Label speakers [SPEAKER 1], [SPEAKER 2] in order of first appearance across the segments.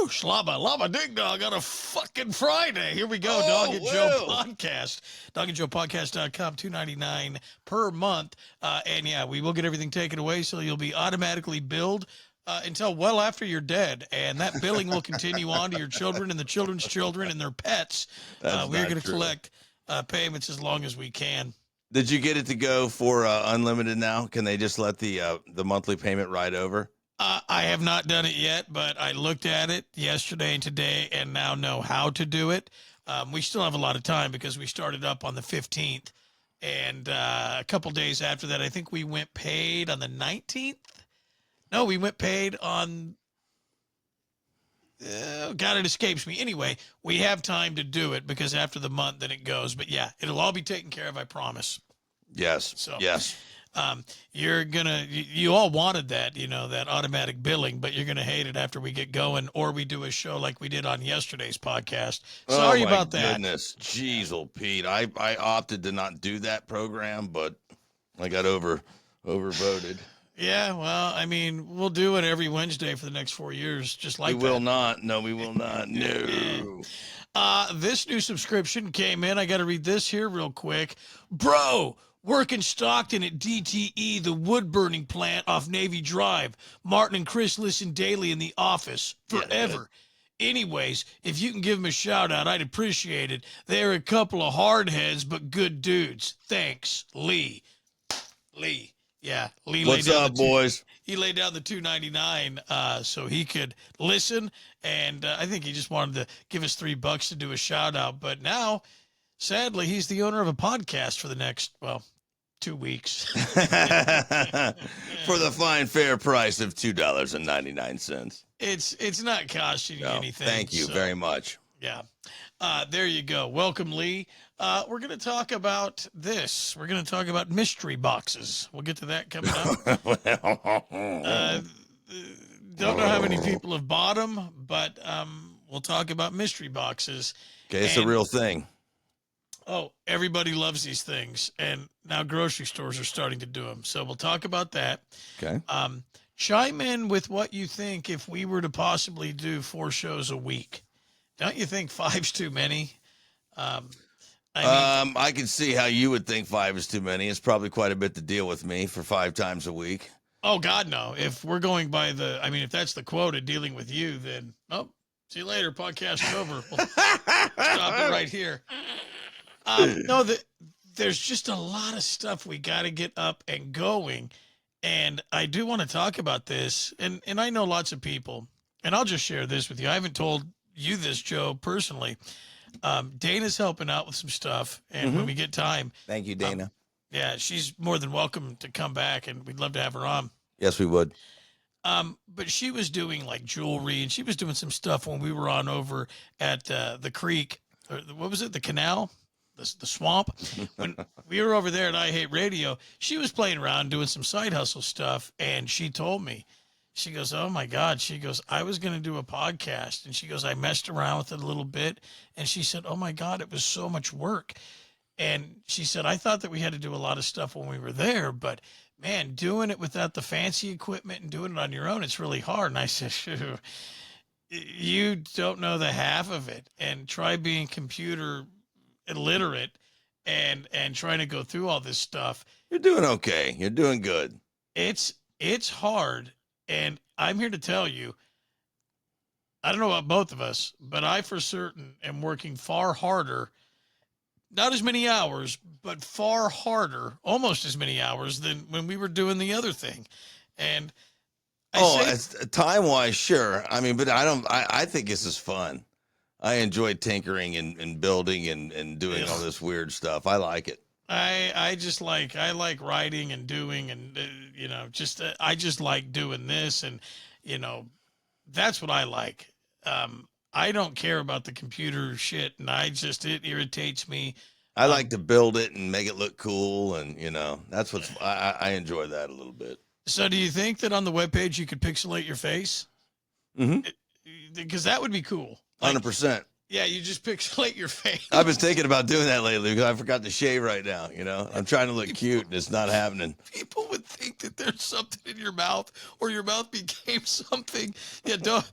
[SPEAKER 1] Slaba, lava, ding dong on a fucking Friday. Here we go,
[SPEAKER 2] Oh,
[SPEAKER 1] Dog and Joe
[SPEAKER 2] well.
[SPEAKER 1] Podcast. DogandJoePodcast.com, $2.99 per month. And yeah, we will get everything taken away, so you'll be automatically billed until well after you're dead. And that billing will continue on to your children and the children's children and their pets.
[SPEAKER 2] That's
[SPEAKER 1] We're
[SPEAKER 2] not
[SPEAKER 1] going to
[SPEAKER 2] true.
[SPEAKER 1] collect payments as long as we can.
[SPEAKER 2] Did you get it to go for unlimited now? Can they just let the monthly payment ride over?
[SPEAKER 1] I have not done it yet, but I looked at it yesterday and today and now know how to do it. We still have a lot of time because we started up on the 15th. And a couple days after that, I think we went paid on the 19th. No, we went paid on, God, it escapes me. Anyway, we have time to do it because after the month, then it goes. But yeah, it'll all be taken care of, I promise.
[SPEAKER 2] Yes.
[SPEAKER 1] So,
[SPEAKER 2] yes.
[SPEAKER 1] You all wanted that, that automatic billing, but you're going to hate it after we get going or we do a show like we did on yesterday's podcast. Sorry about that.
[SPEAKER 2] Oh, my goodness. Jeez, old Pete. I opted to not do that program, but I got overvoted.
[SPEAKER 1] Yeah, well, I mean, we'll do it every Wednesday for the next 4 years, just like
[SPEAKER 2] We
[SPEAKER 1] that.
[SPEAKER 2] will not. No, we will not. No.
[SPEAKER 1] This new subscription came in. I got to read this here real quick. Bro, work in Stockton at DTE, the wood burning plant off Navy Drive. Martin and Chris listen daily in the office. Forever. Anyways, if you can give them a shout out, I'd appreciate it. They're a couple of hardheads, but good dudes. Thanks, Lee. Lee. Yeah, Lee.
[SPEAKER 2] What's up, boys?
[SPEAKER 1] He laid down the $2.99 so he could listen, and I think he just wanted to give us $3 to do a shout out. But now, sadly, he's the owner of a podcast for the next 2 weeks
[SPEAKER 2] For the fine fair price of $2.99.
[SPEAKER 1] It's not costing you anything.
[SPEAKER 2] Thank you very much.
[SPEAKER 1] Yeah. There you go. Welcome, Lee. We're going to talk about this. We're going to talk about mystery boxes. We'll get to that coming up. Don't know how many people have bought them, but we'll talk about mystery boxes.
[SPEAKER 2] Okay, it's a real thing.
[SPEAKER 1] Oh, everybody loves these things, and now grocery stores are starting to do them. So we'll talk about that.
[SPEAKER 2] Okay.
[SPEAKER 1] Chime in with what you think if we were to possibly do 4 shows a week. Don't you think 5's too many?
[SPEAKER 2] I can see how you would think 5 is too many. It's probably quite a bit to deal with me for 5 times a week.
[SPEAKER 1] Oh, God, no. If we're going by if that's the quota, dealing with you, then, see you later. Podcast over. We'll stop it right here. There's just a lot of stuff we got to get up and going. And I do want to talk about this. And I know lots of people, and I'll just share this with you. I haven't told you this, Joe, personally. Dana's helping out with some stuff, and when we get time.
[SPEAKER 2] Thank you, Dana.
[SPEAKER 1] Yeah, she's more than welcome to come back, and we'd love to have her on.
[SPEAKER 2] Yes, we would.
[SPEAKER 1] But she was doing like jewelry, and she was doing some stuff when we were on over at the creek, or what was it, the canal, the swamp. When we were over there at I Hate Radio, she was playing around doing some side hustle stuff, and she told me, she goes, oh my God. She goes, I was going to do a podcast. And she goes, I messed around with it a little bit. And she said, oh my God, it was so much work. And she said, I thought that we had to do a lot of stuff when we were there, but man, doing it without the fancy equipment and doing it on your own, it's really hard. And I said, phew, you don't know the half of it, and try being computer illiterate and trying to go through all this stuff.
[SPEAKER 2] You're doing okay. You're doing good.
[SPEAKER 1] It's hard. And I'm here to tell you, I don't know about both of us, but I for certain am working far harder, not as many hours, but far harder, almost as many hours than when we were doing the other thing. And
[SPEAKER 2] time-wise, sure. I mean, but I think this is fun. I enjoy tinkering and building and doing all this weird stuff. I like it.
[SPEAKER 1] I like writing and doing and, I just like doing this. And, that's what I like. I don't care about the computer shit, and it irritates me.
[SPEAKER 2] I like to build it and make it look cool. And, that's I enjoy that a little bit.
[SPEAKER 1] So do you think that on the webpage you could pixelate your face?
[SPEAKER 2] Mm-hmm.
[SPEAKER 1] Because that would be cool.
[SPEAKER 2] 100%.
[SPEAKER 1] Yeah, you just pixelate your face.
[SPEAKER 2] I've been thinking about doing that lately because I forgot to shave right now. I'm trying to look cute and it's not happening.
[SPEAKER 1] People would think that there's something in your mouth or your mouth became something. Yeah, don't.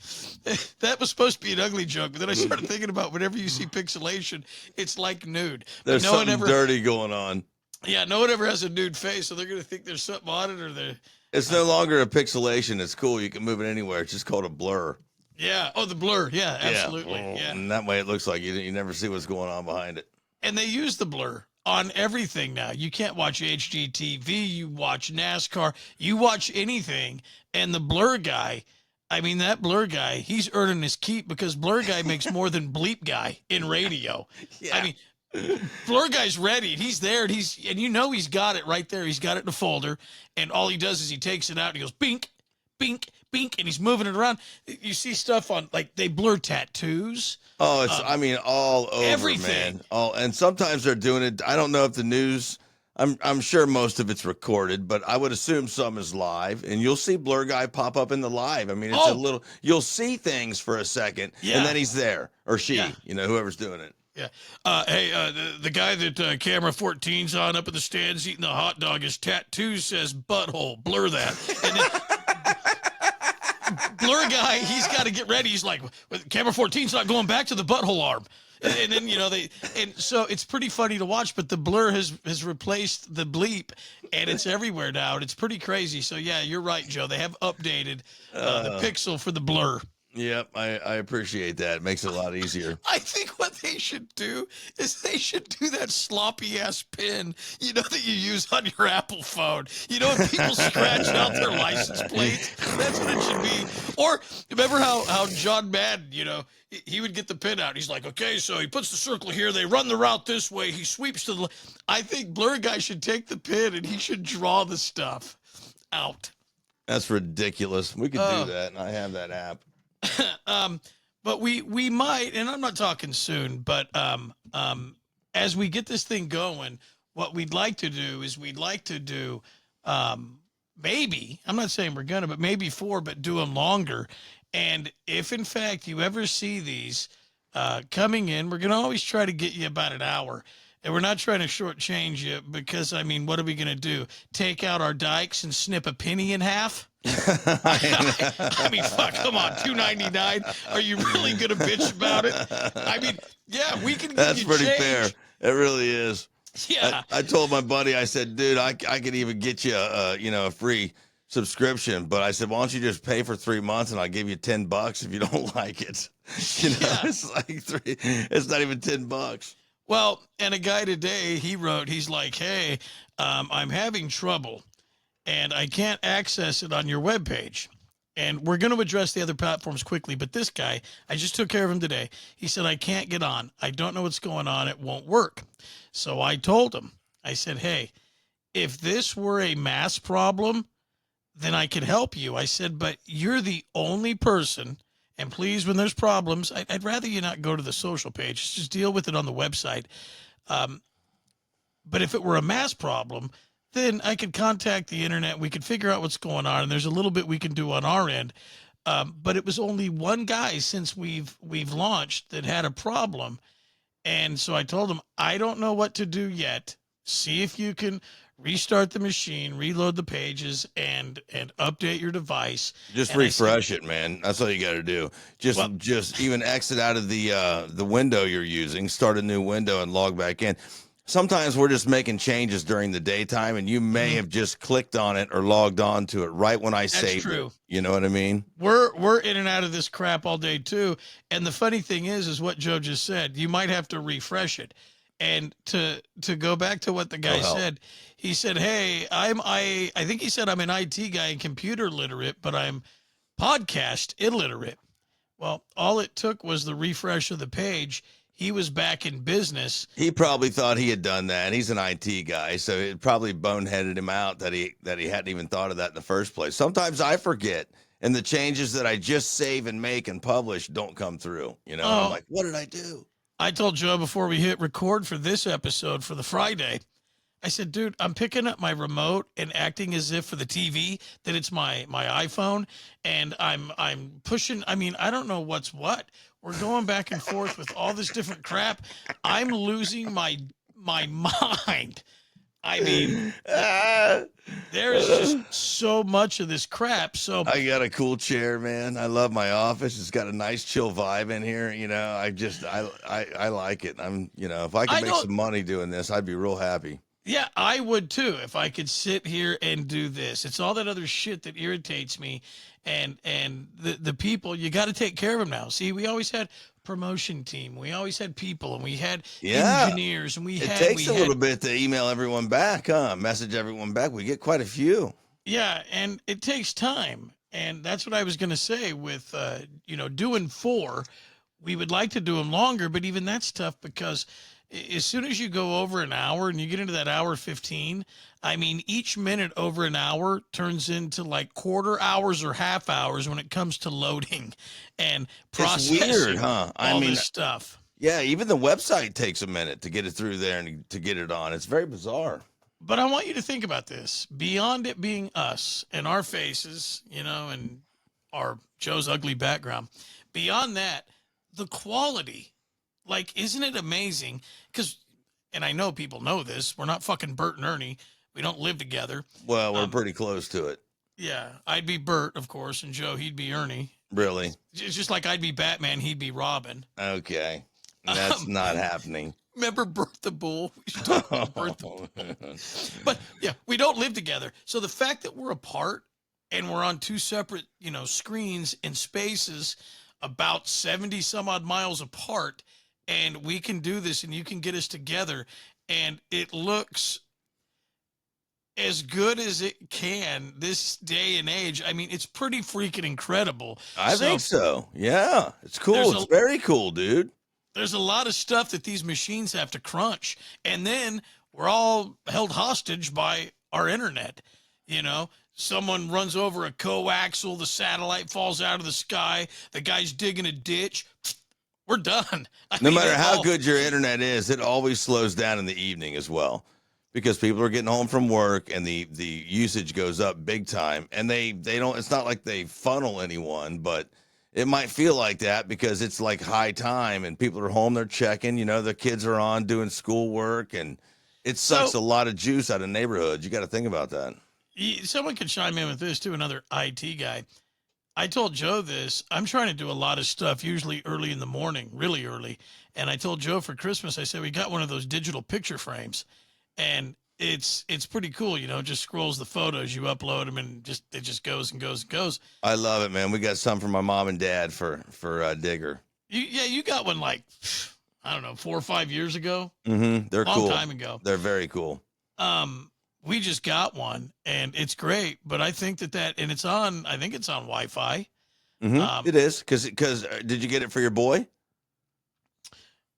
[SPEAKER 1] That was supposed to be an ugly joke, but then I started thinking about whenever you see pixelation, it's like nude. But
[SPEAKER 2] There's something dirty going on.
[SPEAKER 1] Yeah, no one ever has a nude face, so they're gonna think there's something on it, or they're.
[SPEAKER 2] It's no longer a pixelation. It's cool. You can move it anywhere. It's just called a blur.
[SPEAKER 1] Yeah. Oh, the blur. Yeah, absolutely. Yeah.
[SPEAKER 2] And that way it looks like you never see what's going on behind it.
[SPEAKER 1] And they use the blur on everything now. You can't watch HGTV, you watch NASCAR, you watch anything, and the blur guy, I mean, that blur guy, he's earning his keep because blur guy makes more than bleep guy in radio.
[SPEAKER 2] Yeah.
[SPEAKER 1] I mean, blur guy's ready, and he's there, and he's got it right there. He's got it in a folder, and all he does is he takes it out and he goes bink, bink, bink, and he's moving it around. You see stuff on, like, they blur tattoos.
[SPEAKER 2] Oh, it's all over,
[SPEAKER 1] everything.
[SPEAKER 2] Man. And sometimes they're doing it. I don't know if the news. I'm sure most of it's recorded, but I would assume some is live. And you'll see blur guy pop up in the live. I mean, it's a little. You'll see things for a second, and then he's there or she. Yeah. Whoever's doing it.
[SPEAKER 1] Yeah. The guy that camera 14's on up in the stands eating the hot dog, his tattoo says butthole. Blur that. And then blur guy, he's got to get ready. He's like, camera 14's not going back to the butthole arm. And then, and so it's pretty funny to watch, but the blur has replaced the bleep, and it's everywhere now, and it's pretty crazy. So, yeah, you're right, Joe. They have updated the pixel for the blur.
[SPEAKER 2] Yep, I appreciate that. It makes it a lot easier.
[SPEAKER 1] I think what they should do is they should do that sloppy ass pin, that you use on your Apple phone. When people scratch out their license plates, that's what it should be. Or remember how John Madden, he would get the pin out. He's like, okay, so he puts the circle here. They run the route this way. He sweeps to the. I think Blur Guy should take the pin and he should draw the stuff out.
[SPEAKER 2] That's ridiculous. We could do that, and I have that app.
[SPEAKER 1] But we might, and I'm not talking soon, but as we get this thing going, what we'd like to do is maybe, I'm not saying we're gonna, but maybe 4, but do them longer. And if in fact you ever see these coming in, we're gonna always try to get you about an hour. And we're not trying to shortchange you because, I mean, what are we going to do? Take out our dikes and snip a penny in half? I mean, fuck, come on, $2.99. Are you really going to bitch about it? I mean, yeah, we can give
[SPEAKER 2] That's
[SPEAKER 1] you
[SPEAKER 2] pretty
[SPEAKER 1] change.
[SPEAKER 2] fair. It really is.
[SPEAKER 1] Yeah.
[SPEAKER 2] I told my buddy, I said, dude, I could even get you a free subscription, but I said, why don't you just pay for 3 months and I'll give you $10 if you don't like it. It's like it's not even $10.
[SPEAKER 1] Well, and a guy today, he's like, hey, I'm having trouble and I can't access it on your webpage. And we're going to address the other platforms quickly. But this guy, I just took care of him today. He said, I can't get on. I don't know what's going on. It won't work. So I told him, I said, hey, if this were a mass problem, then I could help you. I said, but you're the only person. And please, when there's problems, I'd rather you not go to the social page. Just deal with it on the website. But if it were a mass problem, then I could contact the internet. We could figure out what's going on. And there's a little bit we can do on our end. But it was only one guy since we've launched that had a problem. And so I told him, I don't know what to do yet. See if you can restart the machine, reload the pages, and update your device.
[SPEAKER 2] Just refresh it, man. That's all you got to do. Just even exit out of the window you're using, start a new window, and log back in. Sometimes we're just making changes during the daytime, and you may have just clicked on it or logged on to it right when I saved it. You know what I mean?
[SPEAKER 1] We're in and out of this crap all day too. And the funny thing is what Joe just said. You might have to refresh it. And to go back to what the guy said, he said, hey, I think he said I'm an IT guy and computer literate, but I'm podcast illiterate. Well, all it took was the refresh of the page. He was back in business.
[SPEAKER 2] He probably thought he had done that. He's an IT guy, so it probably boneheaded him out that he hadn't even thought of that in the first place. Sometimes I forget, and the changes that I just save and make and publish don't come through. I'm like, what did I do?
[SPEAKER 1] I told Joe before we hit record for this episode for the Friday, I said, dude, I'm picking up my remote and acting as if for the TV that it's my iPhone, and I'm pushing. I mean, I don't know what's what. We're going back and forth with all this different crap. I'm losing my mind. I mean,
[SPEAKER 2] Ah,
[SPEAKER 1] there is just so much of this crap. So
[SPEAKER 2] I got a cool chair, man. I love my office. It's got a nice chill vibe in here. I like it. If I could
[SPEAKER 1] I
[SPEAKER 2] make
[SPEAKER 1] don't.
[SPEAKER 2] some money doing this, I'd be real happy.
[SPEAKER 1] Yeah, I would too if I could sit here and do this. It's all that other shit that irritates me, and the people, you got to take care of them now. See, we always had promotion team, we always had people, and we had
[SPEAKER 2] Yeah.
[SPEAKER 1] engineers, and we
[SPEAKER 2] It
[SPEAKER 1] had
[SPEAKER 2] takes
[SPEAKER 1] we
[SPEAKER 2] a
[SPEAKER 1] had
[SPEAKER 2] little bit to email everyone back, huh? Message everyone back. We get quite a few.
[SPEAKER 1] yeah, and it takes time, and that's what I was gonna say with doing four. We would like to do them longer, but even that's tough because as soon as you go over an hour and you get into that hour 15, I mean, each minute over an hour turns into like quarter hours or half hours when it comes to loading and
[SPEAKER 2] It's weird,
[SPEAKER 1] processing
[SPEAKER 2] huh? I
[SPEAKER 1] all
[SPEAKER 2] mean,
[SPEAKER 1] this stuff.
[SPEAKER 2] yeah, even the website takes a minute to get it through there and to get it on. It's very bizarre.
[SPEAKER 1] But I want you to think about this beyond it being us and our faces, and our Joe's ugly background. Beyond that, the quality, like, isn't it amazing? Because, and I know people know this, we're not fucking Bert and Ernie. We don't live together.
[SPEAKER 2] Well, we're
[SPEAKER 1] Um,
[SPEAKER 2] pretty close to it.
[SPEAKER 1] yeah, I'd be Bert, of course, and Joe, he'd be Ernie.
[SPEAKER 2] Really?
[SPEAKER 1] It's just like I'd be Batman, he'd be Robin.
[SPEAKER 2] Okay. That's not happening.
[SPEAKER 1] Remember Bert the Bull? We should talk about Bert the Bull. But yeah, we don't live together. So the fact that we're apart and we're on two separate, screens in spaces about 70 some odd miles apart, and we can do this and you can get us together, and it looks as good as it can this day and age. I mean, it's pretty freaking incredible.
[SPEAKER 2] I
[SPEAKER 1] So
[SPEAKER 2] think so. Yeah. It's cool.
[SPEAKER 1] there's
[SPEAKER 2] It's
[SPEAKER 1] a
[SPEAKER 2] very cool, dude.
[SPEAKER 1] there's a lot of stuff that these machines have to crunch, and then we're all held hostage by our internet. Someone runs over a coaxial, the satellite falls out of the sky, the guy's digging a ditch, we're done.
[SPEAKER 2] No matter
[SPEAKER 1] it
[SPEAKER 2] how
[SPEAKER 1] all-
[SPEAKER 2] good your internet is, it always slows down in the evening as well, because people are getting home from work and the usage goes up big time. And they don't. It's not like they funnel anyone, but it might feel like that because it's like high time and people are home. They're checking. The kids are on doing schoolwork, and it sucks
[SPEAKER 1] So-
[SPEAKER 2] a lot of juice out of neighborhoods. You got to think about that.
[SPEAKER 1] Someone could chime in with this too. Another IT guy. I told Joe this. I'm trying to do a lot of stuff, usually early in the morning, really early. And I told Joe for Christmas, I said we got one of those digital picture frames, and it's pretty cool. It just scrolls the photos, you upload them, and it just goes and goes and goes.
[SPEAKER 2] I love it, man. We got some from my mom and dad for Digger.
[SPEAKER 1] You got one like I don't know 4 or 5 years ago,
[SPEAKER 2] They're
[SPEAKER 1] long
[SPEAKER 2] cool.
[SPEAKER 1] time ago.
[SPEAKER 2] They're very cool.
[SPEAKER 1] We just got one, and it's great. But I think that and it's on. I think it's on Wi-Fi.
[SPEAKER 2] It is because did you get it for your boy?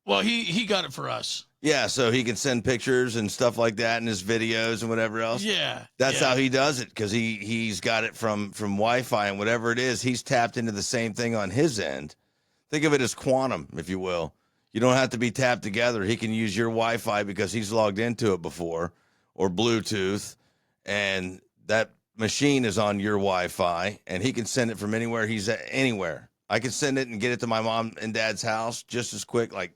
[SPEAKER 1] Well, he got it for us.
[SPEAKER 2] Yeah, so he can send pictures and stuff like that in his videos and whatever else.
[SPEAKER 1] Yeah,
[SPEAKER 2] That's
[SPEAKER 1] yeah.
[SPEAKER 2] how he does it, because he's got it from Wi-Fi, and whatever it is, he's tapped into the same thing on his end. Think of it as quantum, if you will. You don't have to be tapped together. He can use your Wi-Fi because he's logged into it before, or Bluetooth, and that machine is on your Wi-Fi, and he can send it from anywhere he's at, anywhere. I can send it and get it to my mom and dad's house just as quick, like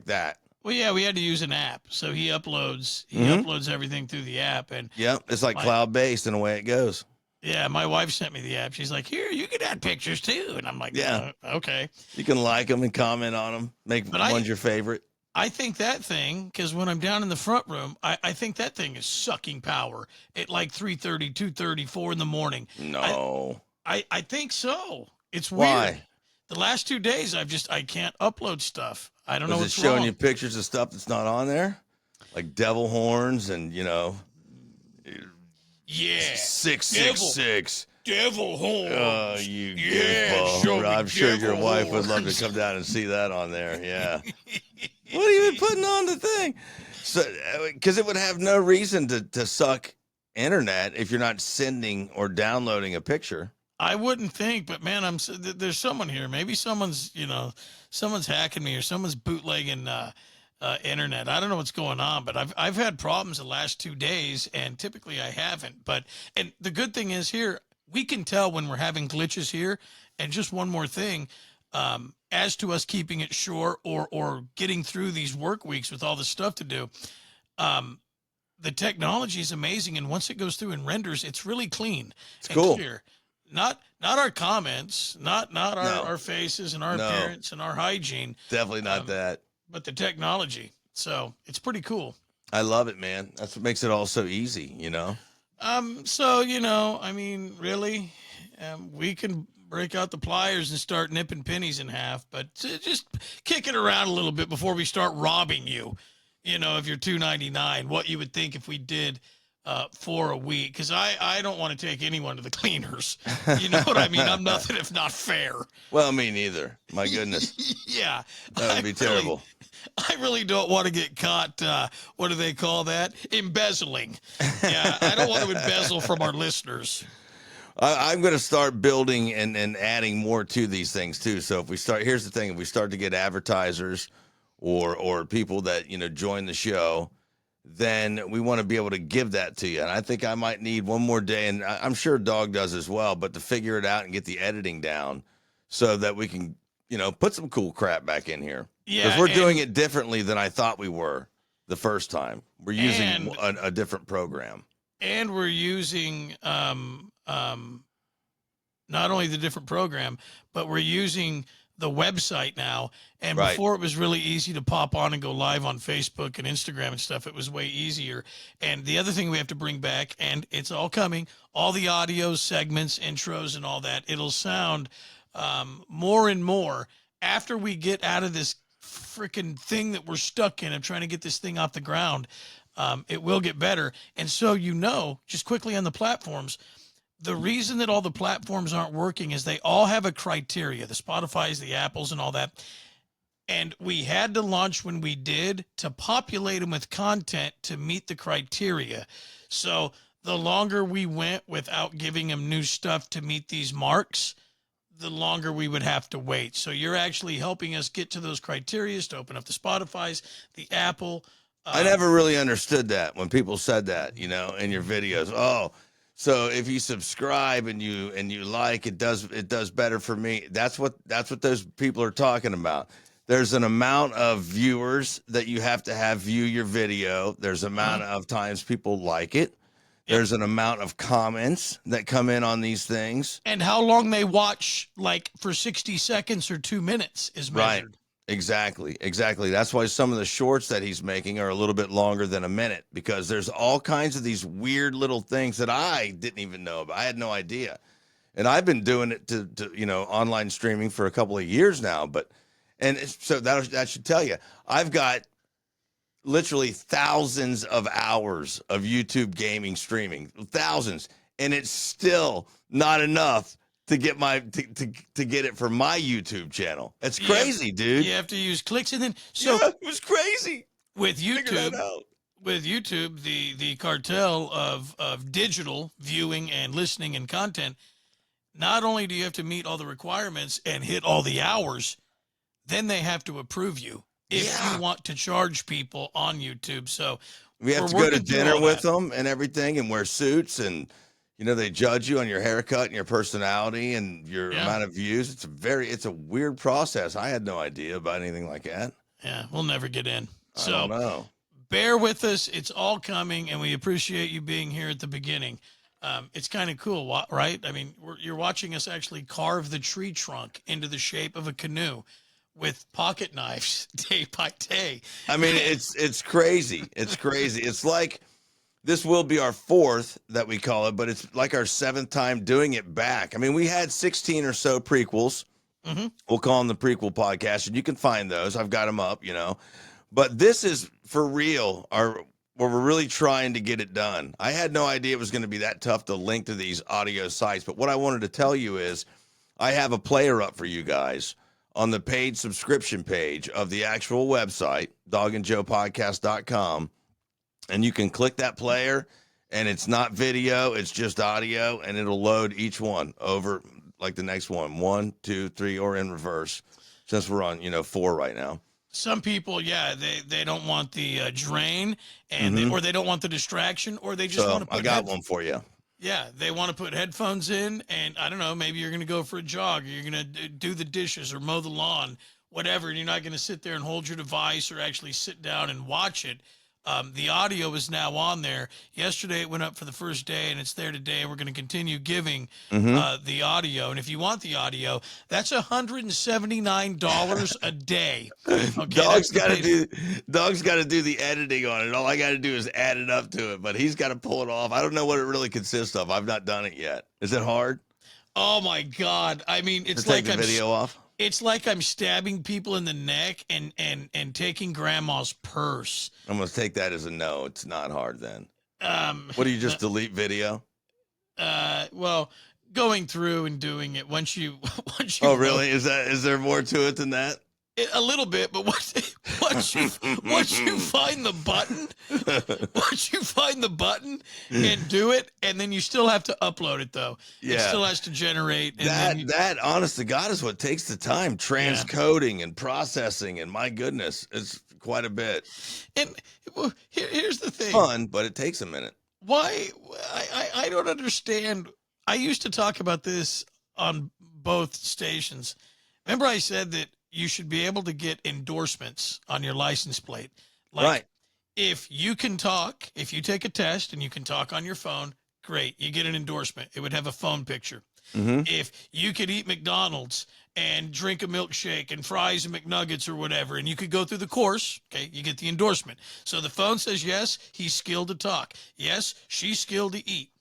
[SPEAKER 2] that.
[SPEAKER 1] Well, yeah, we had to use an app, so he uploads everything through the app, and
[SPEAKER 2] Yep, it's like
[SPEAKER 1] My-
[SPEAKER 2] cloud-based in the way it goes.
[SPEAKER 1] yeah, my wife sent me the app. She's like, "Here, you can add pictures too," and I'm like,
[SPEAKER 2] Yeah.
[SPEAKER 1] Okay."
[SPEAKER 2] You can like them and comment on them. Make
[SPEAKER 1] But
[SPEAKER 2] one's your favorite.
[SPEAKER 1] I think that thing, because when I'm down in the front room, I think that thing is sucking power at like 3:30, 2:30, 4 in the morning.
[SPEAKER 2] No.
[SPEAKER 1] I think so. It's
[SPEAKER 2] Why?
[SPEAKER 1] weird. The last 2 days, I can't upload stuff. I don't know
[SPEAKER 2] Is it
[SPEAKER 1] what's
[SPEAKER 2] showing
[SPEAKER 1] wrong.
[SPEAKER 2] you pictures of stuff that's not on there? Like devil horns and,
[SPEAKER 1] Yeah,
[SPEAKER 2] 666.
[SPEAKER 1] devil horns.
[SPEAKER 2] Oh, you
[SPEAKER 1] Yeah, show
[SPEAKER 2] goofball.
[SPEAKER 1] me
[SPEAKER 2] I'm sure your
[SPEAKER 1] devil
[SPEAKER 2] wife would love to
[SPEAKER 1] horns.
[SPEAKER 2] come down and see that on there. Yeah. What are you even putting on the thing? So, because it would have no reason to suck internet if you're not sending or downloading a picture.
[SPEAKER 1] I wouldn't think, but man, there's someone here. Maybe someone's hacking me, or someone's bootlegging internet. I don't know what's going on, but I've had problems the last 2 days, and typically I haven't. But and the good thing is here we can tell when we're having glitches here. And just one more thing, as to us keeping it short or getting through these work weeks with all the stuff to do. Um, the technology is amazing, and once it goes through and renders, it's really clean
[SPEAKER 2] It's
[SPEAKER 1] and
[SPEAKER 2] cool.
[SPEAKER 1] clear. Not our comments, not
[SPEAKER 2] No,
[SPEAKER 1] our faces and our
[SPEAKER 2] no,
[SPEAKER 1] appearance and our hygiene,
[SPEAKER 2] definitely not
[SPEAKER 1] um,
[SPEAKER 2] that.
[SPEAKER 1] but the technology. So it's pretty cool.
[SPEAKER 2] I love it, man. That's what makes it all so easy, you know?
[SPEAKER 1] So I mean, really, we can break out the pliers and start nipping pennies in half, but just kick it around a little bit before we start robbing you. If you're 299, what you would think if we did for a week? Because I don't want to take anyone to the cleaners. You know what I mean? I'm nothing if not fair.
[SPEAKER 2] Well, me neither. My goodness.
[SPEAKER 1] Yeah,
[SPEAKER 2] That would be terrible.
[SPEAKER 1] I really don't want to get caught. What do they call that? Embezzling. Yeah, I don't want to embezzle from our listeners.
[SPEAKER 2] I'm going to start building and adding more to these things too. So if we start, here's the thing: if we start to get advertisers or people that join the show, then we want to be able to give that to you. And I think I might need one more day, and I'm sure Dog does as well, but to figure it out and get the editing down so that we can put some cool crap back in here.
[SPEAKER 1] Yeah,
[SPEAKER 2] Because we're doing it differently than I thought we were the first time. We're using a different program.
[SPEAKER 1] And we're using not only the different program, but we're using the website now. And
[SPEAKER 2] Right.
[SPEAKER 1] before it was really easy to pop on and go live on Facebook and Instagram and stuff. It was way easier. And the other thing we have to bring back, and it's all coming, all the audio segments, intros, and all that, it'll sound more and more after we get out of this freaking thing that we're stuck in of trying to get this thing off the ground. It will get better. And so, just quickly on the platforms, the reason that all the platforms aren't working is they all have a criteria, the Spotify's, the Apples, and all that. And we had to launch when we did to populate them with content to meet the criteria. So the longer we went without giving them new stuff to meet these marks, the longer we would have to wait. So you're actually helping us get to those criterias to open up the Spotify's, the Apple.
[SPEAKER 2] I never really understood that when people said that, in your videos. Oh, so if you subscribe and you like, it does better for me. That's what those people are talking about. There's an amount of viewers that you have to have view your video. There's an amount of times people like it. There's an amount of comments that come in on these things.
[SPEAKER 1] And how long they watch, like for 60 seconds or 2 minutes is measured.
[SPEAKER 2] Right. Exactly. That's why some of the shorts that he's making are a little bit longer than a minute, because there's all kinds of these weird little things that I didn't even know about. I had no idea. And I've been doing it to online streaming for a couple of years now, so that should tell you, I've got literally thousands of hours of YouTube gaming streaming, thousands, and it's still not enough to get to get it for my YouTube channel. It's crazy, dude.
[SPEAKER 1] You have to use clicks, and then
[SPEAKER 2] it was crazy
[SPEAKER 1] with
[SPEAKER 2] Figure that out.
[SPEAKER 1] YouTube, the cartel of digital viewing and listening and content. Not only do you have to meet all the requirements and hit all the hours, then they have to approve you if you want to charge people on YouTube. So
[SPEAKER 2] we have to go to dinner with them and everything, and wear suits, and they judge you on your haircut and your personality and your amount of views. It's a weird process. I had no idea about anything like that.
[SPEAKER 1] Yeah, we'll never get in.
[SPEAKER 2] I don't know.
[SPEAKER 1] Bear with us. It's all coming, and we appreciate you being here at the beginning. It's kind of cool, right? I mean, you're watching us actually carve the tree trunk into the shape of a canoe with pocket knives day by day.
[SPEAKER 2] I mean, it's crazy. It's crazy. It's like this will be our fourth that we call it, but it's like our seventh time doing it back. I mean, we had 16 or so prequels.
[SPEAKER 1] Mm-hmm.
[SPEAKER 2] We'll call them the prequel podcast, and you can find those. I've got them up, But this is for real, where we're really trying to get it done. I had no idea it was going to be that tough to link to these audio sites. But what I wanted to tell you is I have a player up for you guys on the paid subscription page of the actual website, dogandjoepodcast.com. And you can click that player, and it's not video, it's just audio, and it'll load each one over like the next one, 1, 2, 3, or in reverse, since we're on, 4 right now.
[SPEAKER 1] some people, yeah, they don't want the drain, and
[SPEAKER 2] Hmm.
[SPEAKER 1] or they don't want the distraction, or they just want
[SPEAKER 2] So
[SPEAKER 1] to
[SPEAKER 2] I
[SPEAKER 1] put
[SPEAKER 2] got one for you.
[SPEAKER 1] yeah, they want to put headphones in, and I don't know, maybe you're going to go for a jog, or you're going to do the dishes or mow the lawn, whatever, and you're not going to sit there and hold your device or actually sit down and watch it. The audio is now on there. Yesterday it went up for the first day, and it's there today. And we're going to continue giving
[SPEAKER 2] Hmm.
[SPEAKER 1] the audio. And if you want the audio, that's $179 a day. Okay, that's
[SPEAKER 2] Dog's
[SPEAKER 1] the
[SPEAKER 2] got to
[SPEAKER 1] pay.
[SPEAKER 2] do dog's got to do the editing on it. All I got to do is add it up to it, but he's got to pull it off. I don't know what it really consists of. I've not done it yet. Is it hard
[SPEAKER 1] Oh my God! I mean,
[SPEAKER 2] to take the video off?
[SPEAKER 1] it's like I'm stabbing people in the neck and taking grandma's purse.
[SPEAKER 2] I'm gonna take that as a no. It's not hard then.
[SPEAKER 1] Um,
[SPEAKER 2] What do you just delete video?
[SPEAKER 1] well, going through and doing it once you once you
[SPEAKER 2] Oh,
[SPEAKER 1] load
[SPEAKER 2] really? Is there more to it than that?
[SPEAKER 1] it, a little bit, but once you once you find the button, once you find the button and do it, and then you still have to upload it though. It
[SPEAKER 2] Yeah.
[SPEAKER 1] still has to generate, and then
[SPEAKER 2] That honest to God is what takes the time.
[SPEAKER 1] yeah.
[SPEAKER 2] Transcoding and processing, and my goodness, it's quite a bit.
[SPEAKER 1] And well, here's the thing.
[SPEAKER 2] Fun, but it takes a minute.
[SPEAKER 1] Why I don't understand. I used to talk about this on both stations. Remember I said that you should be able to get endorsements on your license plate. Like
[SPEAKER 2] Right.
[SPEAKER 1] if you can talk, if you take a test and you can talk on your phone, great, you get an endorsement. It would have a phone picture.
[SPEAKER 2] Hmm.
[SPEAKER 1] If you could eat McDonald's and drink a milkshake and fries and McNuggets or whatever, and you could go through the course, okay, you get the endorsement. So the phone says, yes, he's skilled to talk. Yes, she's skilled to eat.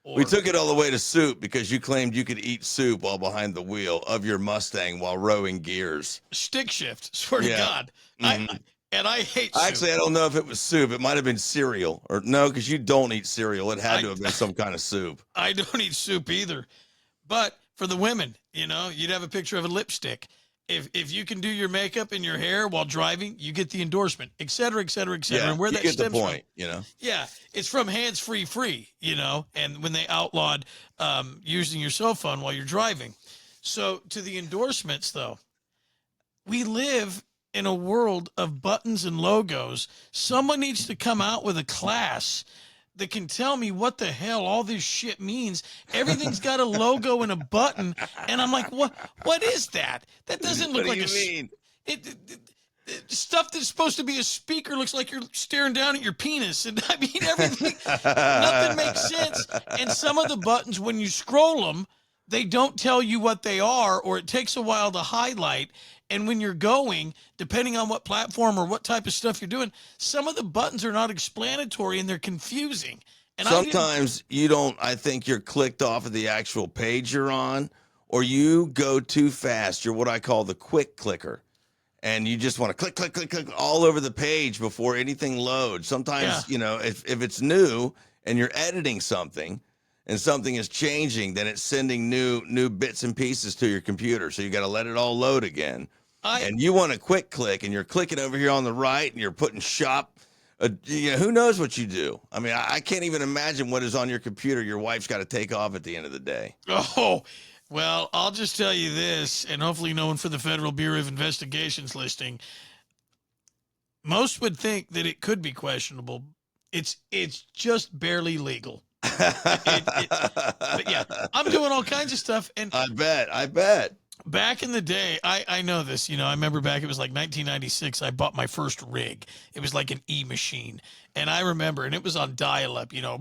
[SPEAKER 2] We
[SPEAKER 1] Or
[SPEAKER 2] took it all the way to soup because you claimed you could eat soup while behind the wheel of your Mustang while rowing gears.
[SPEAKER 1] stick shift, swear to
[SPEAKER 2] Yeah.
[SPEAKER 1] God.
[SPEAKER 2] Hmm.
[SPEAKER 1] And I hate soup.
[SPEAKER 2] Actually, I don't know if it was soup. It might have been cereal, or no, because you don't eat cereal. It had
[SPEAKER 1] I,
[SPEAKER 2] to have been some kind of soup.
[SPEAKER 1] I don't eat soup either. But for the women, you know, you'd have a picture of a lipstick. If you can do your makeup and your hair while driving, you get the endorsement, et cetera, et cetera, et cetera.
[SPEAKER 2] Yeah,
[SPEAKER 1] And where
[SPEAKER 2] you
[SPEAKER 1] that
[SPEAKER 2] get the
[SPEAKER 1] stems from,
[SPEAKER 2] point. You know.
[SPEAKER 1] yeah, it's from hands free, you know, and when they outlawed using your cell phone while you're driving. So to the endorsements, though, we live in a world of buttons and logos. Someone needs to come out with a class that can tell me what the hell all this shit means. Everything's got a logo and a button, and I'm like, what is that? That doesn't look
[SPEAKER 2] What do
[SPEAKER 1] like
[SPEAKER 2] you mean?
[SPEAKER 1] stuff that's supposed to be a speaker looks like you're staring down at your penis. And I mean, everything, nothing makes sense. And some of the buttons, when you scroll them, they don't tell you what they are, or it takes a while to highlight. And when you're going, depending on what platform or what type of stuff you're doing, some of the buttons are not explanatory and they're confusing. And
[SPEAKER 2] Sometimes you don't, I think you're clicked off of the actual page you're on, or you go too fast. You're what I call the quick clicker. And you just want to click, click, click, click all over the page before anything loads. Sometimes,
[SPEAKER 1] Yeah.
[SPEAKER 2] you know, if it's new and you're editing something and something is changing, then it's sending new bits and pieces to your computer. So you got to let it all load again. And you want a quick click, and you're clicking over here on the right, and you're putting shop. You know, who knows what you do? I mean, I can't even imagine what is on your computer your wife's got to take off at the end of the day.
[SPEAKER 1] Oh, well, I'll just tell you this, and hopefully no one for the Federal Bureau of Investigation's listening. Most would think that it could be questionable. It's just barely legal. But yeah, I'm doing all kinds of stuff. And
[SPEAKER 2] I bet.
[SPEAKER 1] back in the day, I know this, you know, I remember back, it was like 1996, I bought my first rig. It was like an E-machine. And I remember, and it was on dial-up, you know,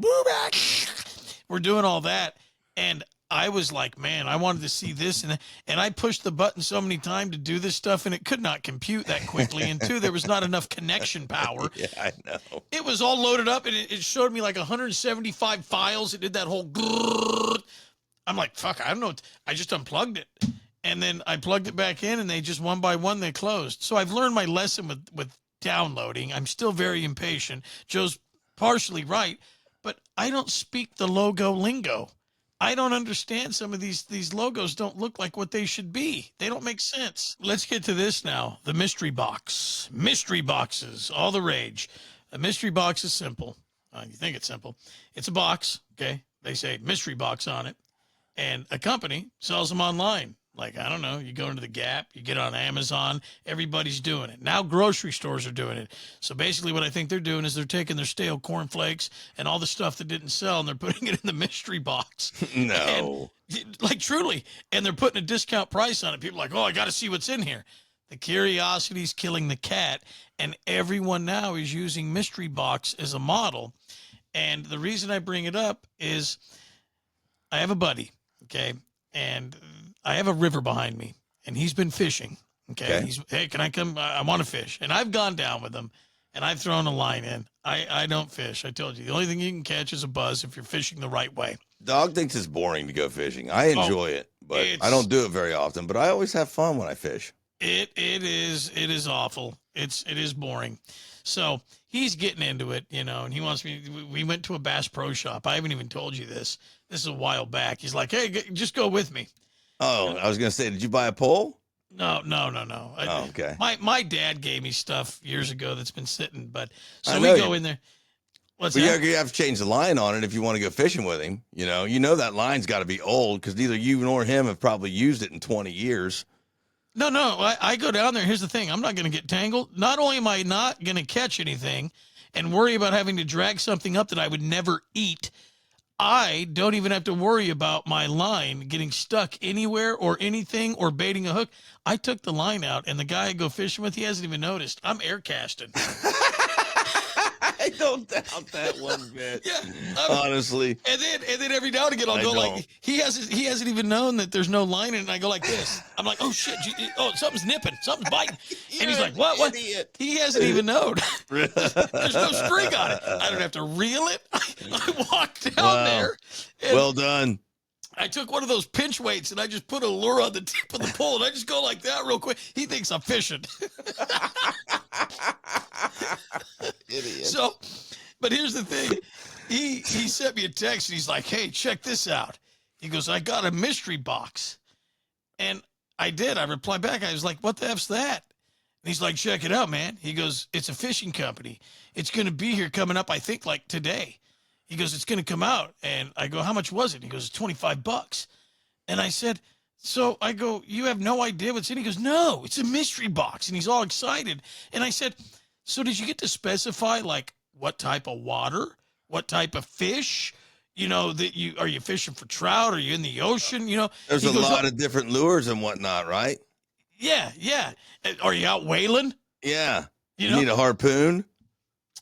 [SPEAKER 1] we're doing all that. And I was like, man, I wanted to see this. And I pushed the button so many times to do this stuff, and it could not compute that quickly. And two, there was not enough connection power.
[SPEAKER 2] Yeah, I know.
[SPEAKER 1] It was all loaded up, and it showed me like 175 files. It did that whole grrrr. I'm like, fuck, I don't know. I just unplugged it. And then I plugged it back in, and they just one by one, they closed. So I've learned my lesson with downloading. I'm still very impatient. Joe's partially right, but I don't speak the logo lingo. I don't understand some of these logos don't look like what they should be. They don't make sense. Let's get to this now. The mystery box. Mystery boxes, all the rage. A mystery box is simple. You think it's simple. It's a box, okay? They say mystery box on it. And a company sells them online. Like, I don't know, you go into the Gap, you get on Amazon, everybody's doing it. Now grocery stores are doing it. So basically what I think they're doing is they're taking their stale cornflakes and all the stuff that didn't sell and they're putting it in the mystery box. And
[SPEAKER 2] No.
[SPEAKER 1] like truly, and they're putting a discount price on it. People are like, oh, I got to see what's in here. The curiosity's killing the cat, and everyone now is using mystery box as a model. And the reason I bring it up is I have a buddy, okay, and I have a river behind me, and he's been fishing. Okay,
[SPEAKER 2] Okay.
[SPEAKER 1] he's hey, can I come? I want to fish, and I've gone down with him, and I've thrown a line in. I don't fish. I told you the only thing you can catch is a buzz if you're fishing the right way.
[SPEAKER 2] Dog thinks it's boring to go fishing. I
[SPEAKER 1] Oh,
[SPEAKER 2] enjoy it, but I
[SPEAKER 1] it's
[SPEAKER 2] don't do it very often. But I always have fun when I fish.
[SPEAKER 1] it is awful. It is boring. So he's getting into it, and he wants me. We went to a Bass Pro Shop. I haven't even told you this. This is a while back. He's like, hey, just go with me.
[SPEAKER 2] Oh, I was gonna say, did you buy a pole?
[SPEAKER 1] No.
[SPEAKER 2] Oh, okay.
[SPEAKER 1] My dad gave me stuff years ago that's been sitting, but
[SPEAKER 2] I
[SPEAKER 1] so
[SPEAKER 2] know
[SPEAKER 1] we go
[SPEAKER 2] you.
[SPEAKER 1] in there. What's
[SPEAKER 2] But
[SPEAKER 1] that?
[SPEAKER 2] you have to change the line on it if you want to go fishing with him. You know that line's got to be old because neither you nor him have probably used it in 20 years.
[SPEAKER 1] No. I go down there. Here's the thing. I'm not going to get tangled. Not only am I not going to catch anything and worry about having to drag something up that I would never eat, I don't even have to worry about my line getting stuck anywhere or anything or baiting a hook. I took the line out, and the guy I go fishing with, he hasn't even noticed. I'm air casting.
[SPEAKER 2] I don't doubt that one bit.
[SPEAKER 1] Yeah.
[SPEAKER 2] Honestly,
[SPEAKER 1] And then every now and again I'll
[SPEAKER 2] I
[SPEAKER 1] go
[SPEAKER 2] don't.
[SPEAKER 1] like he hasn't even known that there's no line in it, and I go like this. I'm like, oh shit, something's nipping, something's biting. And he's
[SPEAKER 2] You're
[SPEAKER 1] like, what?
[SPEAKER 2] idiot.
[SPEAKER 1] He hasn't even known. There's no string on it. I don't have to reel it. I walked down
[SPEAKER 2] Wow.
[SPEAKER 1] there and
[SPEAKER 2] Well done.
[SPEAKER 1] I took one of those pinch weights and I just put a lure on the tip of the pole and I just go like that real quick. He thinks I'm fishing.
[SPEAKER 2] Idiot.
[SPEAKER 1] So, but here's the thing. He sent me a text and he's like, hey, check this out. He goes, I got a mystery box. And I did. I replied back. I was like, what the F's that? And he's like, check it out, man. He goes, it's a fishing company. It's going to be here coming up, I think, like today. He goes, it's going to come out. And I go, how much was it? He goes, $25. And I said, so I go, you have no idea what's in it? He goes, no, it's a mystery box. And he's all excited. And I said, so did you get to specify like what type of water, what type of fish, are you fishing for trout? Are you in the ocean?
[SPEAKER 2] There's
[SPEAKER 1] He
[SPEAKER 2] a
[SPEAKER 1] goes,
[SPEAKER 2] lot of different lures and whatnot, right?
[SPEAKER 1] yeah. Are you out whaling?
[SPEAKER 2] Yeah.
[SPEAKER 1] You
[SPEAKER 2] You
[SPEAKER 1] know?
[SPEAKER 2] need a harpoon?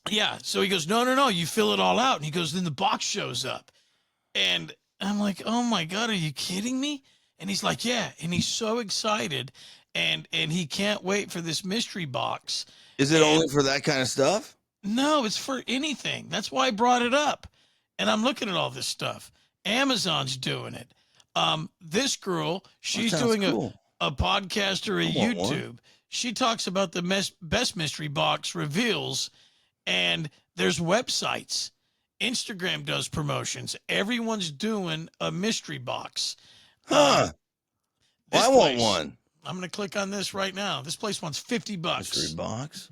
[SPEAKER 1] Yeah. So he goes, no. You fill it all out. And he goes, then the box shows up. And I'm like, oh my God, are you kidding me? And he's like, yeah. And he's so excited. And he can't wait for this mystery box.
[SPEAKER 2] Is it only for that kind of stuff?
[SPEAKER 1] No, it's for anything. That's why I brought it up. And I'm looking at all this stuff. Amazon's doing it. This girl, she's
[SPEAKER 2] sounds
[SPEAKER 1] doing
[SPEAKER 2] cool.
[SPEAKER 1] a podcast or a
[SPEAKER 2] I want one.
[SPEAKER 1] YouTube. She talks about the best mystery box reveals, and there's websites. Instagram does promotions. Everyone's doing a mystery box.
[SPEAKER 2] Huh.
[SPEAKER 1] This
[SPEAKER 2] I want
[SPEAKER 1] place-
[SPEAKER 2] one.
[SPEAKER 1] I'm going to click on this right now. This place wants $50.
[SPEAKER 2] Mystery box.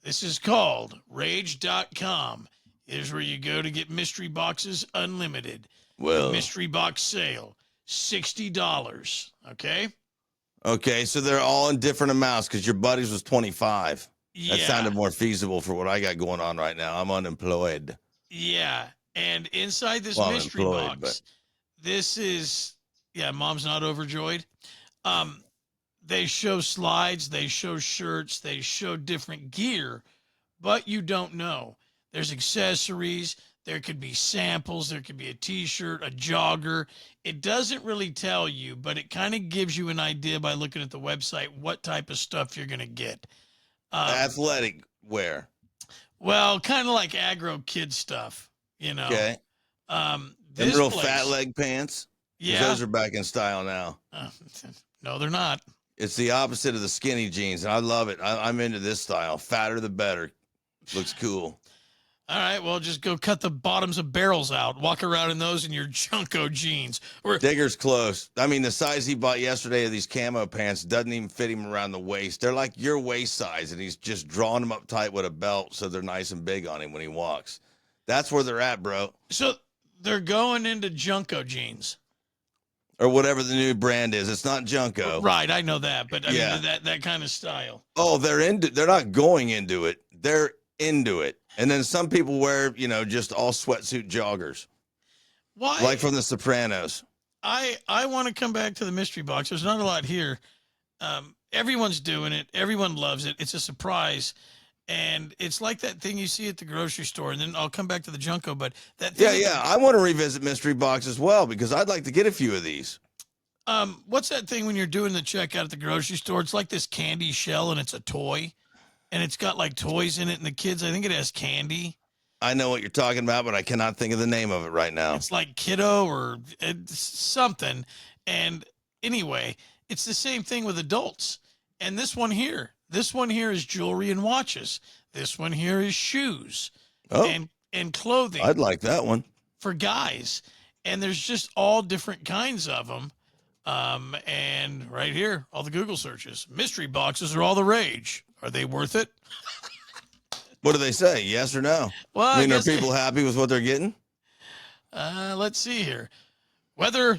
[SPEAKER 1] This is called rage.com. Here's where you go to get mystery boxes unlimited.
[SPEAKER 2] Well,
[SPEAKER 1] Mystery box sale, $60.
[SPEAKER 2] okay, so they're all in different amounts because your buddy's was 25.
[SPEAKER 1] Yeah.
[SPEAKER 2] That sounded more feasible for what I got going on right now. I'm unemployed.
[SPEAKER 1] Yeah. And inside this
[SPEAKER 2] Well, I'm
[SPEAKER 1] mystery
[SPEAKER 2] employed,
[SPEAKER 1] box, this is, mom's not overjoyed. They show slides, they show shirts, they show different gear, but you don't know. There's accessories, there could be samples, there could be a t-shirt, a jogger. It doesn't really tell you, but it kind of gives you an idea by looking at the website what type of stuff you're going to get.
[SPEAKER 2] Athletic wear.
[SPEAKER 1] Well, kind of like aggro kid stuff,
[SPEAKER 2] Okay. Them
[SPEAKER 1] This
[SPEAKER 2] real
[SPEAKER 1] place-
[SPEAKER 2] fat leg pants. 'Cause
[SPEAKER 1] Yeah.
[SPEAKER 2] Those are back in style now.
[SPEAKER 1] No, they're not.
[SPEAKER 2] It's the opposite of the skinny jeans, and I love it. I'm into this style. Fatter the better. Looks cool.
[SPEAKER 1] All right, well, just go cut the bottoms of barrels out. Walk around in those in your Junko jeans. Or
[SPEAKER 2] Digger's close. I mean, the size he bought yesterday of these camo pants doesn't even fit him around the waist. They're like your waist size, and he's just drawing them up tight with a belt so they're nice and big on him when he walks. That's where they're at, bro.
[SPEAKER 1] so they're going into Junko jeans.
[SPEAKER 2] or whatever the new brand is. It's not Junko.
[SPEAKER 1] Right, I know that, but I
[SPEAKER 2] Yeah.
[SPEAKER 1] mean that kind of style.
[SPEAKER 2] Oh, they're not going into it. They're into it. And then some people wear, just all sweatsuit joggers,
[SPEAKER 1] Why?
[SPEAKER 2] like from The Sopranos.
[SPEAKER 1] I want to come back to the mystery box. There's not a lot here. Everyone's doing it. Everyone loves it. It's a surprise. And it's like that thing you see at the grocery store. And then I'll come back to the Junko, but that thing.
[SPEAKER 2] Yeah. I want to revisit mystery box as well because I'd like to get a few of these.
[SPEAKER 1] What's that thing when you're doing the checkout at the grocery store? It's like this candy shell and it's a toy and it's got like toys in it. And the kids, I think it has candy.
[SPEAKER 2] I know what you're talking about, but I cannot think of the name of it right now.
[SPEAKER 1] It's like Kiddo or something. And anyway, it's the same thing with adults. And this one here is jewelry and watches. This one here is shoes and clothing.
[SPEAKER 2] I'd like that one
[SPEAKER 1] for guys. And there's just all different kinds of them. And right here, all the Google searches. Mystery boxes are all the rage. Are they worth it?
[SPEAKER 2] What do they say? Yes or no?
[SPEAKER 1] Well,
[SPEAKER 2] I mean, are people happy with what they're getting?
[SPEAKER 1] Let's see here.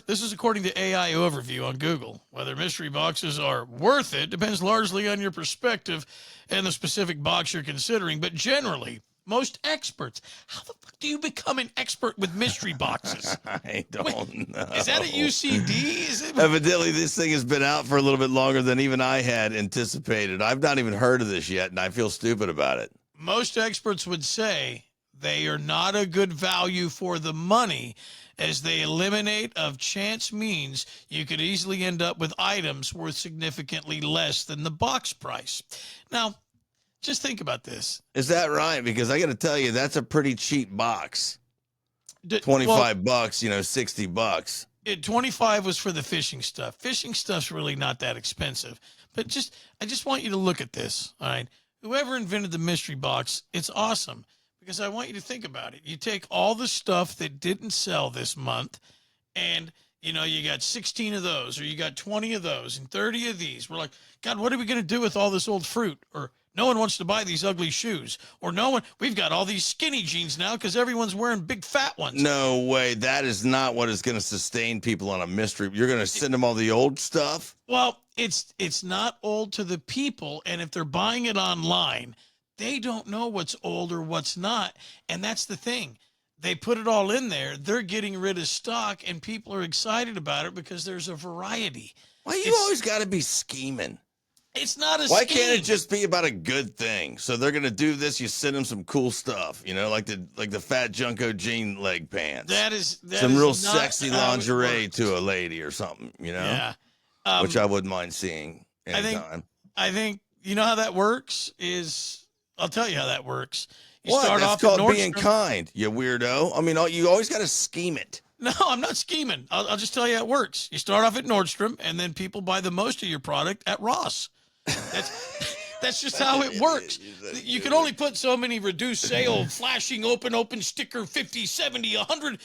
[SPEAKER 1] This is according to AI overview on Google, whether mystery boxes are worth it depends largely on your perspective and the specific box you're considering. But generally, most experts, how the fuck do you become an expert with mystery boxes?
[SPEAKER 2] I don't know.
[SPEAKER 1] Is that a UCD?
[SPEAKER 2] Evidently, this thing has been out for a little bit longer than even I had anticipated. I've not even heard of this yet, and I feel stupid about it.
[SPEAKER 1] Most experts would say they are not a good value for the money, as they eliminate of chance means you could easily end up with items worth significantly less than the box price. Now, just think about this.
[SPEAKER 2] Is that right? Because I got to tell you, that's a pretty cheap box. $25, $60.
[SPEAKER 1] 25 was for the fishing stuff. Fishing stuff's really not that expensive. But I just want you to look at this, all right? Whoever invented the mystery box, it's awesome. Because I want you to think about it. You take all the stuff that didn't sell this month and, you got 16 of those or you got 20 of those and 30 of these. We're like, God, what are we going to do with all this old fruit? Or no one wants to buy these ugly shoes. Or we've got all these skinny jeans now because everyone's wearing big fat ones.
[SPEAKER 2] No way. That is not what is going to sustain people on a mystery. You're going to send them all the old stuff?
[SPEAKER 1] Well, it's not old to the people. And if they're buying it online, they don't know what's old or what's not. And that's the thing. They put it all in there. They're getting rid of stock and people are excited about it because there's a variety.
[SPEAKER 2] Why you always got to be scheming?
[SPEAKER 1] It's not a
[SPEAKER 2] Why
[SPEAKER 1] scheme.
[SPEAKER 2] can't it just be about a good thing? So they're going to do this. You send them some cool stuff, like the fat Junko jean leg pants.
[SPEAKER 1] That is
[SPEAKER 2] some real sexy lingerie to a lady or something,
[SPEAKER 1] Yeah.
[SPEAKER 2] Which I wouldn't mind seeing anytime.
[SPEAKER 1] I think you know how that works is I'll tell you how that works. You
[SPEAKER 2] what?
[SPEAKER 1] Start
[SPEAKER 2] That's
[SPEAKER 1] off
[SPEAKER 2] called being kind, you weirdo. I mean, you always got to scheme it.
[SPEAKER 1] No, I'm not scheming. I'll just tell you how it works. You start off at Nordstrom, and then people buy the most of your product at Ross. That's just how it works. You can only put so many reduced sale, flashing open sticker, 50, 70, 100.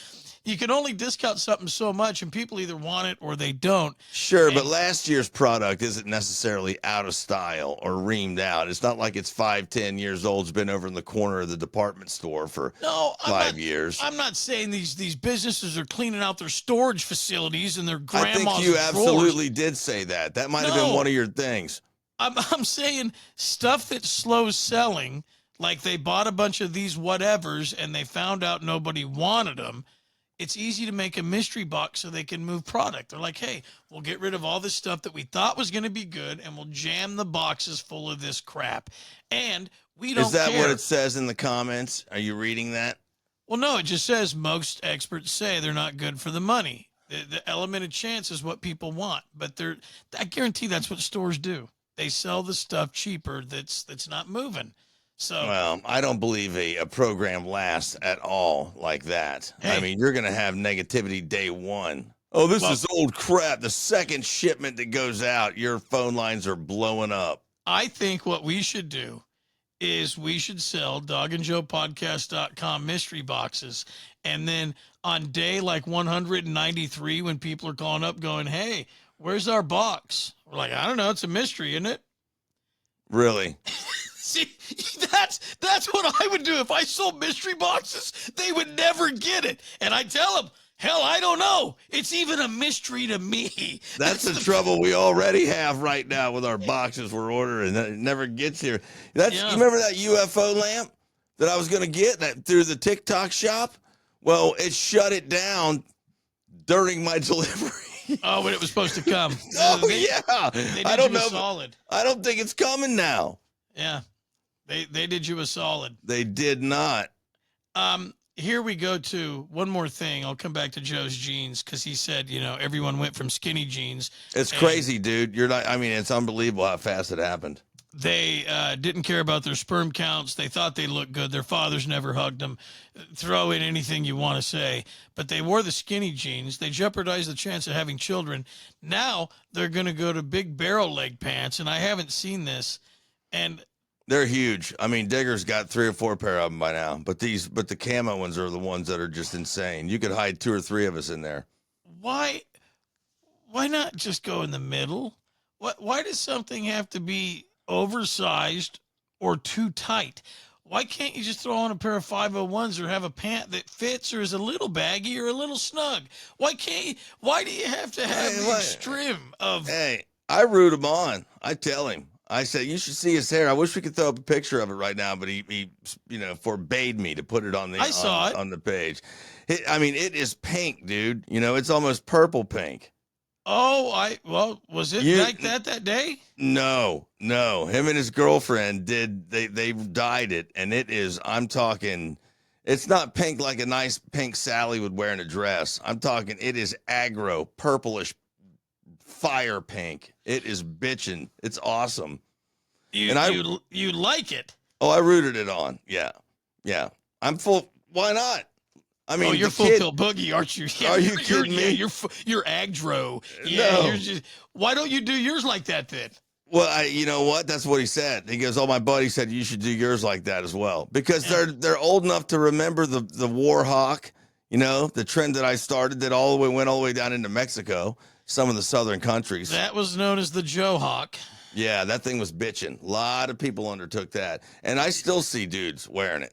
[SPEAKER 1] You can only discount something so much, and people either want it or they don't.
[SPEAKER 2] Sure, but last year's product isn't necessarily out of style or reamed out. It's not like it's 5-10 years old. It's been over in the corner of the department store for 5 years.
[SPEAKER 1] I'm not saying these businesses are cleaning out their storage facilities and their grandma's
[SPEAKER 2] I think you absolutely
[SPEAKER 1] drawers.
[SPEAKER 2] did say that. That might have been one of your things.
[SPEAKER 1] I'm saying stuff that's slow selling, like they bought a bunch of these whatevers and they found out nobody wanted them. It's easy to make a mystery box so they can move product. They're like, hey, we'll get rid of all this stuff that we thought was going to be good and we'll jam the boxes full of this crap. And we don't care.
[SPEAKER 2] Is that what it says in the comments? Are you reading that?
[SPEAKER 1] Well, no, it just says most experts say they're not good for the money. The element of chance is what people want, but I guarantee that's what stores do. They sell the stuff cheaper that's not moving. So,
[SPEAKER 2] well, I don't believe a program lasts at all like that.
[SPEAKER 1] Hey.
[SPEAKER 2] I mean, you're going to have negativity day one. Oh, this is old crap. The second shipment that goes out, your phone lines are blowing up.
[SPEAKER 1] I think what we should do is we should sell dogandjoepodcast.com mystery boxes. And then on day like 193, when people are calling up going, hey, where's our box? We're like, I don't know. It's a mystery, isn't it?
[SPEAKER 2] Really?
[SPEAKER 1] See, that's what I would do if I sold mystery boxes. They would never get it, and I tell them, Hell, I don't know. It's even a mystery to me.
[SPEAKER 2] That's the trouble we already have right now with our boxes we're ordering. That it never gets here. You
[SPEAKER 1] Yeah.
[SPEAKER 2] remember that UFO lamp that I was going to get that through the TikTok shop? Well, it shut it down during my delivery.
[SPEAKER 1] Oh, when it was supposed to come.
[SPEAKER 2] Oh
[SPEAKER 1] They
[SPEAKER 2] yeah.
[SPEAKER 1] did
[SPEAKER 2] I don't
[SPEAKER 1] you a
[SPEAKER 2] know.
[SPEAKER 1] solid.
[SPEAKER 2] I don't think it's coming now.
[SPEAKER 1] Yeah. They did you a solid.
[SPEAKER 2] They did not.
[SPEAKER 1] Here we go to one more thing. I'll come back to Joe's jeans because he said, everyone went from skinny jeans.
[SPEAKER 2] It's
[SPEAKER 1] and
[SPEAKER 2] crazy, dude. You're not. I mean, it's unbelievable how fast it happened.
[SPEAKER 1] They didn't care about their sperm counts. They thought they looked good. Their fathers never hugged them. Throw in anything you want to say. But they wore the skinny jeans. They jeopardized the chance of having children. Now they're going to go to big barrel leg pants. And I haven't seen this. And
[SPEAKER 2] they're huge. I mean, Digger's got 3 or 4 pair of them by now. But the camo ones are the ones that are just insane. You could hide 2 or 3 of us in there.
[SPEAKER 1] Why not just go in the middle? Why does something have to be oversized or too tight? Why can't you just throw on a pair of 501s or have a pant that fits or is a little baggy or a little snug? Why do you have to have the extreme of...
[SPEAKER 2] Hey, I root him on. I tell him. I said, you should see his hair. I wish we could throw up a picture of it right now, but he forbade me to put it on on the page. It is pink, dude. It's almost purple pink.
[SPEAKER 1] Oh, was it like that day?
[SPEAKER 2] No. Him and his girlfriend they dyed it, and it is, I'm talking, it's not pink like a nice pink Sally would wear in a dress. I'm talking, it is aggro, purplish, fire pink. It is bitchin'. It's awesome.
[SPEAKER 1] You like it?
[SPEAKER 2] Oh, I rooted it on. Yeah. I'm full. Why not? I mean,
[SPEAKER 1] you're full Phil Boogie, aren't you?
[SPEAKER 2] Yeah, are you kidding me?
[SPEAKER 1] You're aggro. Yeah, no. Why don't you do yours like that then?
[SPEAKER 2] Well, you know what? That's what he said. He goes, "Oh, my buddy said you should do yours like that as well because they're old enough to remember the War Hawk. The trend that I started that went all the way down into Mexico, some of the southern countries.
[SPEAKER 1] That was known as the Joe Hawk.
[SPEAKER 2] Yeah, that thing was bitching. A lot of people undertook that, and I still see dudes wearing it.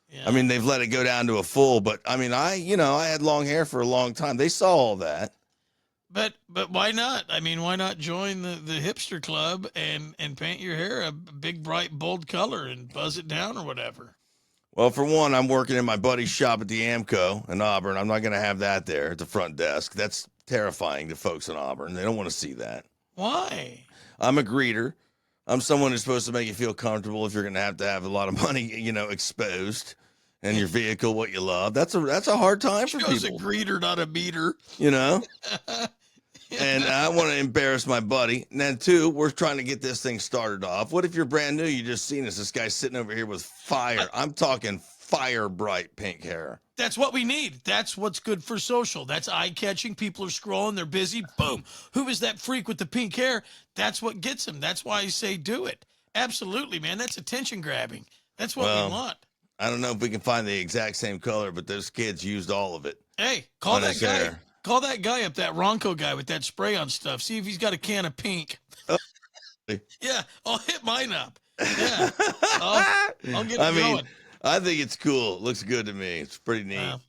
[SPEAKER 2] Yeah. I mean, they've let it go down to a full, but I mean, I had long hair for a long time. They saw all that.
[SPEAKER 1] But why not? I mean, why not join the hipster club and paint your hair a big, bright, bold color and buzz it down or whatever?
[SPEAKER 2] Well, for one, I'm working in my buddy's shop at the Amco in Auburn. I'm not going to have that there at the front desk. That's terrifying to folks in Auburn. They don't want to see that.
[SPEAKER 1] Why?
[SPEAKER 2] I'm a greeter. I'm someone who's supposed to make you feel comfortable if you're going to have a lot of money, exposed, and your vehicle, what you love. That's a hard time for people.
[SPEAKER 1] Joe's a greeter, not a beater.
[SPEAKER 2] And I want to embarrass my buddy. And then, 2, we're trying to get this thing started off. What if you're brand new? You just seen us. This guy's sitting over here with fire. I'm talking fire bright pink hair.
[SPEAKER 1] That's what we need. That's what's good for social. That's eye-catching. People are scrolling. They're busy. Boom. Who is that freak with the pink hair? That's what gets them. That's why I say do it. Absolutely, man. That's attention grabbing. That's what we want.
[SPEAKER 2] I don't know if we can find the exact same color, but those kids used all of it.
[SPEAKER 1] Hey, call that guy. Hair. Call that guy up, that Ronco guy with that spray on stuff. See if he's got a can of pink. Oh. Yeah, I'll hit mine up. Yeah, I'll get it going.
[SPEAKER 2] I think it's cool. It looks good to me. It's pretty neat.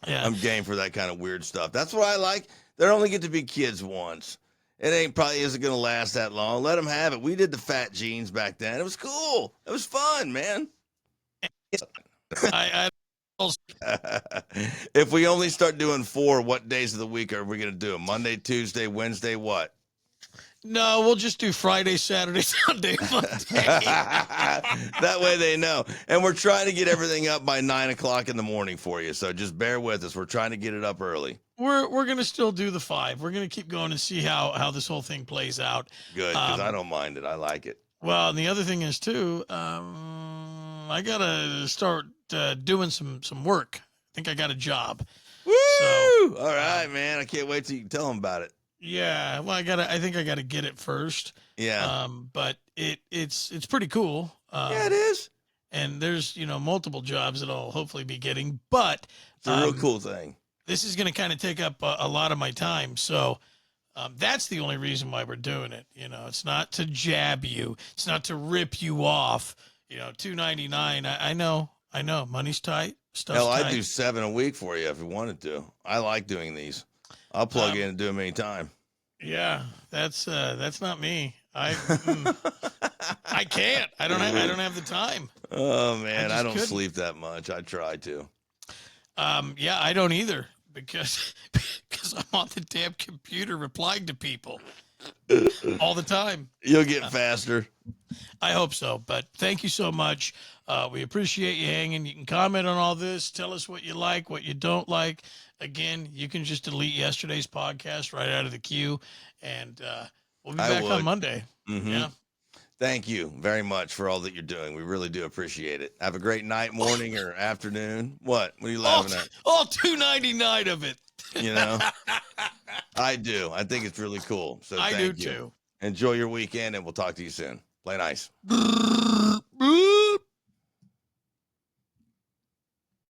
[SPEAKER 1] Yeah,
[SPEAKER 2] I'm game for that kind of weird stuff. That's what I like. They only get to be kids once. It probably isn't going to last that long. Let them have it. We did the fat jeans back then. It was cool. It was fun, man. If we only start doing 4, what days of the week are we going to do? Monday, Tuesday, Wednesday, what?
[SPEAKER 1] No, we'll just do Friday, Saturday, Sunday, Monday.
[SPEAKER 2] That way they know. And we're trying to get everything up by 9 o'clock in the morning for you. So just bear with us. We're trying to get it up early.
[SPEAKER 1] We're going to still do the 5. We're going to keep going and see how this whole thing plays out.
[SPEAKER 2] Good, because I don't mind it. I like it.
[SPEAKER 1] Well, and the other thing is, too, I got to start doing some work. I think I got a job.
[SPEAKER 2] Woo! So, all right, man. I can't wait till you can tell them about it.
[SPEAKER 1] Yeah, well, I think I got to get it first.
[SPEAKER 2] Yeah.
[SPEAKER 1] But it's pretty cool.
[SPEAKER 2] Yeah, it is.
[SPEAKER 1] And there's, multiple jobs that I'll hopefully be getting, but
[SPEAKER 2] it's a real cool thing.
[SPEAKER 1] This is going to kind of take up a lot of my time. So that's the only reason why we're doing it. It's not to jab you. It's not to rip you off. $2.99. I know I know. Money's tight. Stuff's
[SPEAKER 2] Hell, I'd
[SPEAKER 1] tight.
[SPEAKER 2] do 7 a week for you if you wanted to. I like doing these. I'll plug in and do them anytime.
[SPEAKER 1] Yeah, that's not me. I can't. I don't have the time.
[SPEAKER 2] Oh man, I don't
[SPEAKER 1] couldn't.
[SPEAKER 2] sleep that much. I try to.
[SPEAKER 1] Yeah, I don't either because I'm on the damn computer replying to people all the time.
[SPEAKER 2] You'll get faster.
[SPEAKER 1] I hope so. But thank you so much. We appreciate you hanging. You can comment on all this. Tell us what you like, what you don't like. Again, you can just delete yesterday's podcast right out of the queue, and we'll be back on Monday.
[SPEAKER 2] Mm-hmm.
[SPEAKER 1] Yeah.
[SPEAKER 2] Thank you very much for all that you're doing. We really do appreciate it. Have a great night, morning, or afternoon. What? What are you laughing at?
[SPEAKER 1] All $2.99 of it.
[SPEAKER 2] You know, I do. I think it's really cool. So
[SPEAKER 1] I
[SPEAKER 2] thank
[SPEAKER 1] do
[SPEAKER 2] you.
[SPEAKER 1] too.
[SPEAKER 2] Enjoy your weekend, and we'll talk to you soon. Play nice.